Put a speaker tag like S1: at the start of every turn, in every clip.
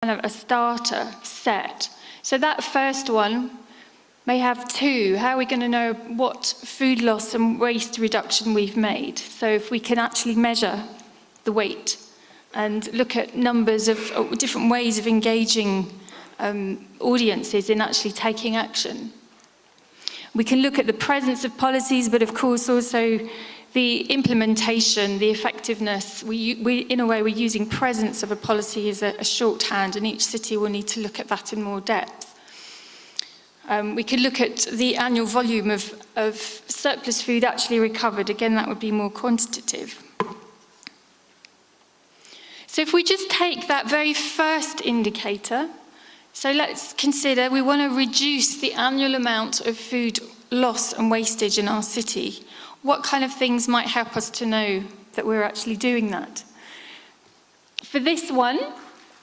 S1: kind of a starter set. So that first one may have two. How are we going to know what food loss and waste reduction we've made? So if we can actually measure the weight and look at numbers of different ways of engaging audiences in actually taking action. We can look at the presence of policies, but of course also the implementation, the effectiveness. In a way, we're using presence of a policy as a shorthand, and each city will need to look at that in more depth. We could look at the annual volume of surplus food actually recovered. Again, that would be more quantitative. So if we just take that very first indicator, so let's consider we want to reduce the annual amount of food loss and wastage in our city. What kind of things might help us to know that we're actually doing that? For this one,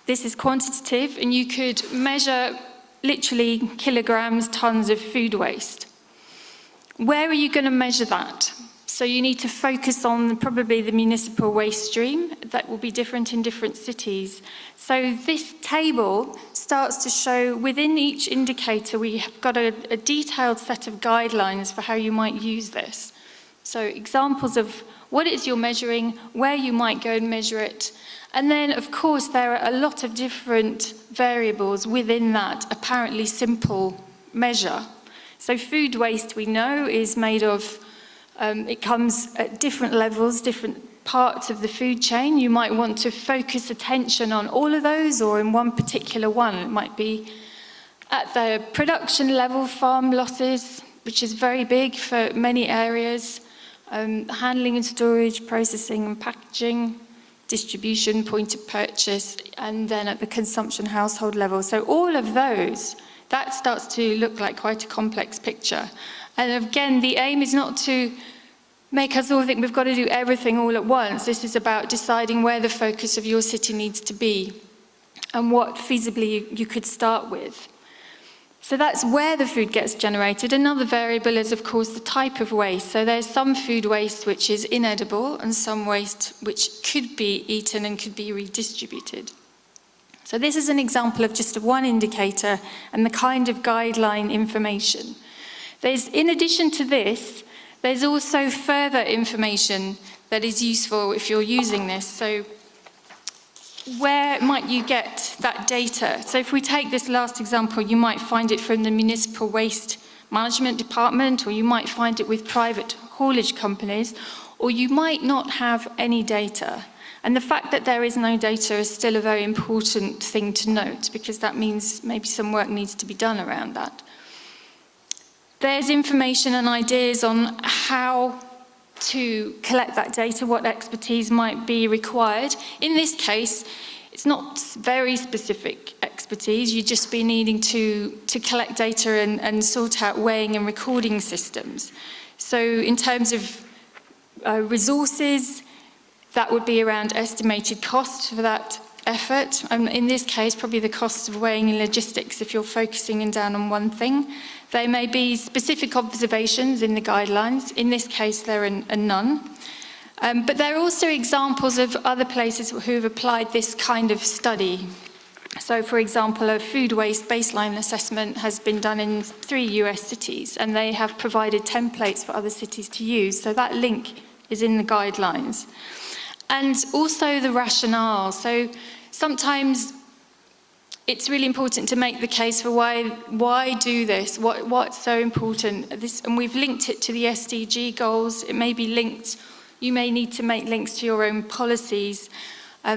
S1: this is quantitative, and you could measure literally kilograms, tons of food waste. Where are you going to measure that? So you need to focus on probably the municipal waste stream. That will be different in different cities. So this table starts to show within each indicator we have got a detailed set of guidelines for how you might use this. So examples of what it is you're measuring, where you might go and measure it. And then, of course, there are a lot of different variables within that apparently simple measure. So food waste, we know, is made of, it comes at different levels, different parts of the food chain. You might want to focus attention on all of those or in one particular one. It might be at the production level, farm losses, which is very big for many areas. Handling and storage, processing and packaging, distribution, point of purchase, and then at the consumption household level. So all of those, that starts to look like quite a complex picture. And again, the aim is not to make us all think we've got to do everything all at once. This is about deciding where the focus of your city needs to be and what feasibly you could start with. So that's where the food gets generated. Another variable is, of course, the type of waste. So there's some food waste which is inedible and some waste which could be eaten and could be redistributed. So this is an example of just one indicator and the kind of guideline information. In addition to this, there's also further information that is useful if you're using this. So where might you get that data? So if we take this last example, you might find it from the Municipal Waste Management Department, or you might find it with private haulage companies, or you might not have any data. And the fact that there is no data is still a very important thing to note, because that means maybe some work needs to be done around that. There's information and ideas on how to collect that data, what expertise might be required. In this case, it's not very specific expertise. You'd just be needing to collect data and sort out weighing and recording systems. So in terms of resources, that would be around estimated costs for that effort. In this case, probably the costs of weighing and logistics if you're focusing in down on one thing. There may be specific observations in the guidelines. In this case, there are none. But there are also examples of other places who have applied this kind of study. So, for example, a food waste baseline assessment has been done in 3 US cities, and they have provided templates for other cities to use. So that link is in the guidelines. And also the rationale. So sometimes it's really important to make the case for why do this, what's so important. And we've linked it to the SDG goals. It may be linked, you may need to make links to your own policies.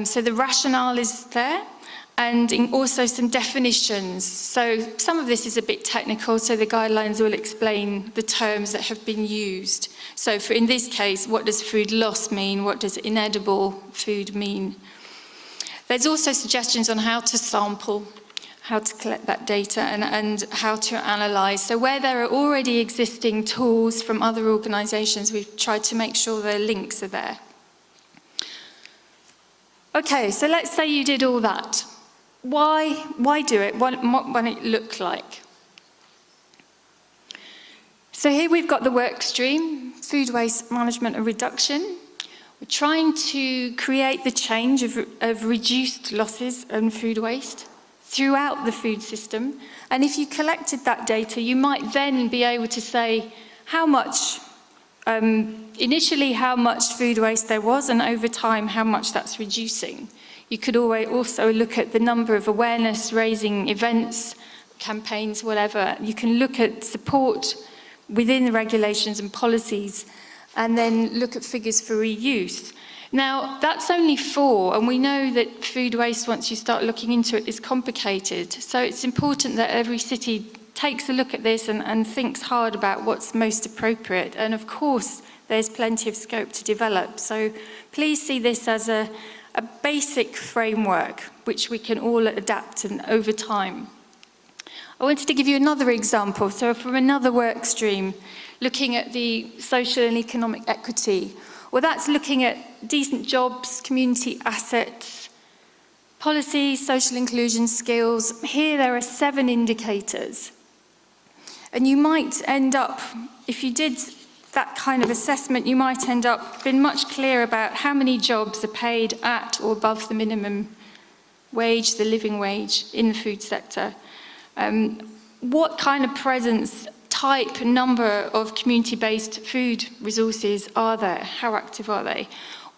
S1: So the rationale is there, and also some definitions. So some of this is a bit technical, so the guidelines will explain the terms that have been used. So in this case, what does food loss mean? What does inedible food mean? There's also suggestions on how to sample, how to collect that data, and how to analyse. So where there are already existing tools from other organisations, we've tried to make sure their links are there. Okay, so let's say you did all that. Why do it? What might it look like? So here we've got the work stream, food waste management and reduction. We're trying to create the change of reduced losses and food waste. throughout the food system. And if you collected that data, you might then be able to say how much, initially how much food waste there was, and over time how much that's reducing. You could always also look at the number of awareness-raising events, campaigns, whatever. You can look at support within the regulations and policies, and then look at figures for reuse. Now, that's only 4, and we know that food waste, once you start looking into it, is complicated. So it's important that every city takes a look at this and thinks hard about what's most appropriate. And of course, there's plenty of scope to develop. So please see this as a basic framework, which we can all adapt and over time. I wanted to give you another example. So from another work stream, looking at the social and economic equity. Well, that's looking at decent jobs, community assets, policy, social inclusion, skills. Here there are 7 indicators. And you might end up, if you did that kind of assessment, you might end up being much clearer about how many jobs are paid at or above the minimum wage, the living wage in the food sector. What kind of presence, type, number of community-based food resources are there? How active are they?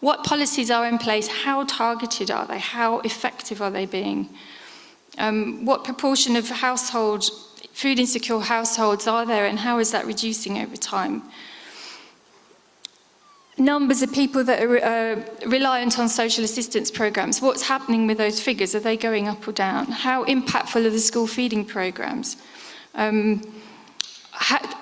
S1: What policies are in place? How targeted are they? How effective are they being? What proportion of food insecure households are there, and how is that reducing over time? Numbers of people that are reliant on social assistance programs. What's happening with those figures? Are they going up or down? How impactful are the school feeding programs?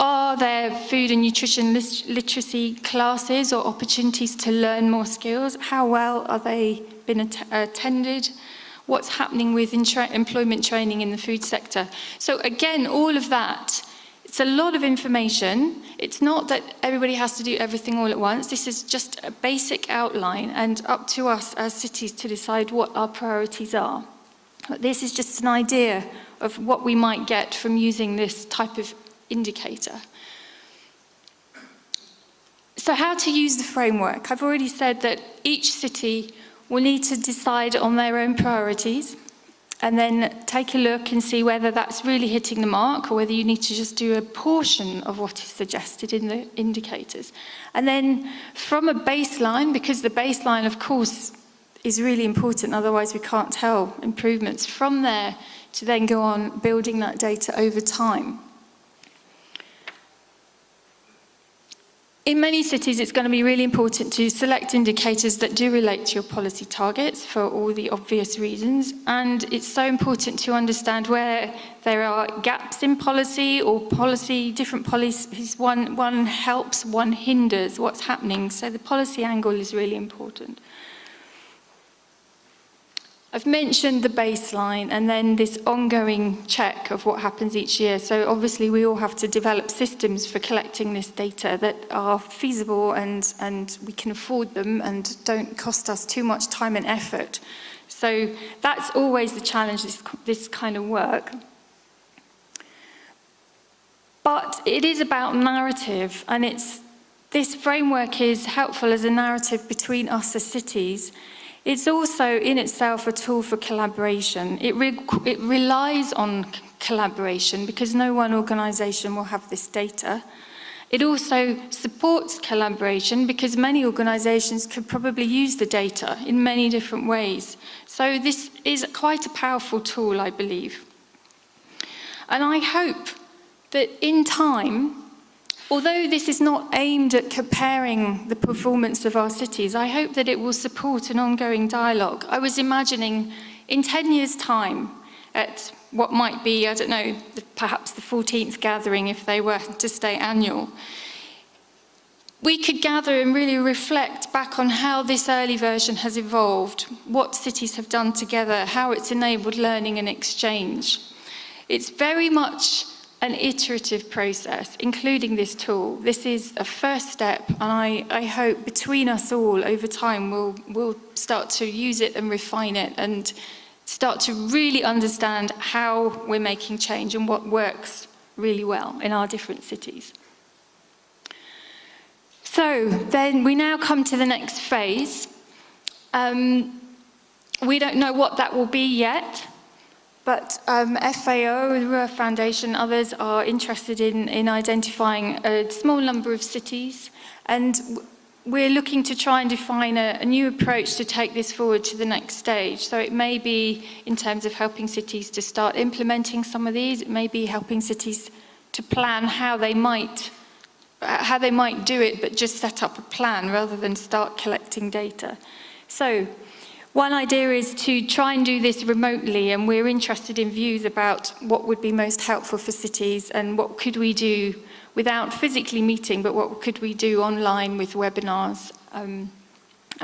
S1: Are there food and nutrition literacy classes or opportunities to learn more skills? How well are they been attended? What's happening with employment training in the food sector? So again, all of that, it's a lot of information. It's not that everybody has to do everything all at once. This is just a basic outline, and up to us as cities to decide what our priorities are. But this is just an idea of what we might get from using this type of indicator. So how to use the framework? I've already said that each city will need to decide on their own priorities and then take a look and see whether that's really hitting the mark or whether you need to just do a portion of what is suggested in the indicators. And then from a baseline, because the baseline, of course, is really important, otherwise we can't tell improvements, from there to then go on building that data over time. In many cities, it's going to be really important to select indicators that do relate to your policy targets for all the obvious reasons. And it's so important to understand where there are gaps in policy or different policies. One helps, one hinders what's happening. So the policy angle is really important. I've mentioned the baseline and then this ongoing check of what happens each year. So obviously we all have to develop systems for collecting this data that are feasible and we can afford them and don't cost us too much time and effort. So that's always the challenge, this kind of work. But it is about narrative, and this framework is helpful as a narrative between us as cities. It's also in itself a tool for collaboration. It relies on collaboration because no one organisation will have this data. It also supports collaboration because many organisations could probably use the data in many different ways. So this is quite a powerful tool, I believe. And I hope that in time, although this is not aimed at comparing the performance of our cities, I hope that it will support an ongoing dialogue. I was imagining in 10 years' time at what might be, I don't know, perhaps the 14th gathering if they were to stay annual, we could gather and really reflect back on how this early version has evolved, what cities have done together, how it's enabled learning and exchange. It's very much an iterative process, including this tool. This is a first step, and I hope between us all over time we'll start to use it and refine it and start to really understand how we're making change and what works really well in our different cities. So then we now come to the next phase. We don't know what that will be yet, But FAO, the Ruhr Foundation, others are interested in identifying a small number of cities, and we're looking to try and define a new approach to take this forward to the next stage. So it may be in terms of helping cities to start implementing some of these, it may be helping cities to plan how they might do it, but just set up a plan rather than start collecting data. So one idea is to try and do this remotely, and we're interested in views about what would be most helpful for cities and what could we do without physically meeting, but what could we do online with webinars, and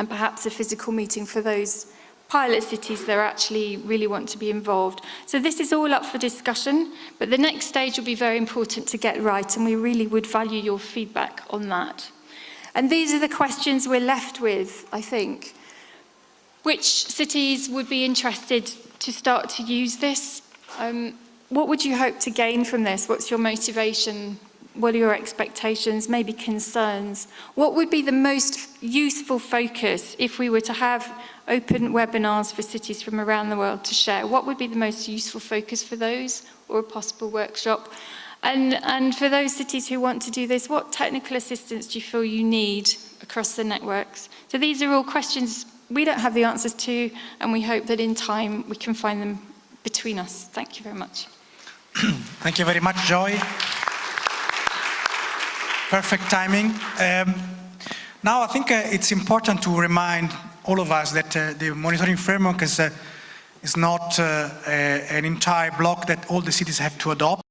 S1: perhaps a physical meeting for those pilot cities that actually really want to be involved. So this is all up for discussion, but the next stage will be very important to get right, and we really would value your feedback on that. And these are the questions we're left with, I think. Which cities would be interested to start to use this? What would you hope to gain from this? What's your motivation? What are your expectations, maybe concerns? What would be the most useful focus if we were to have open webinars for cities from around the world to share? What would be the most useful focus for those, or a possible workshop? And for those cities who want to do this, what technical assistance do you feel you need across the networks? So these are all questions we don't have the answers to, and we hope that in time we can find them between us. Thank you very much.
S2: Thank you very much, Joy. Perfect timing. Now I think it's important to remind all of us that the monitoring framework is not an entire block that all the cities have to adopt.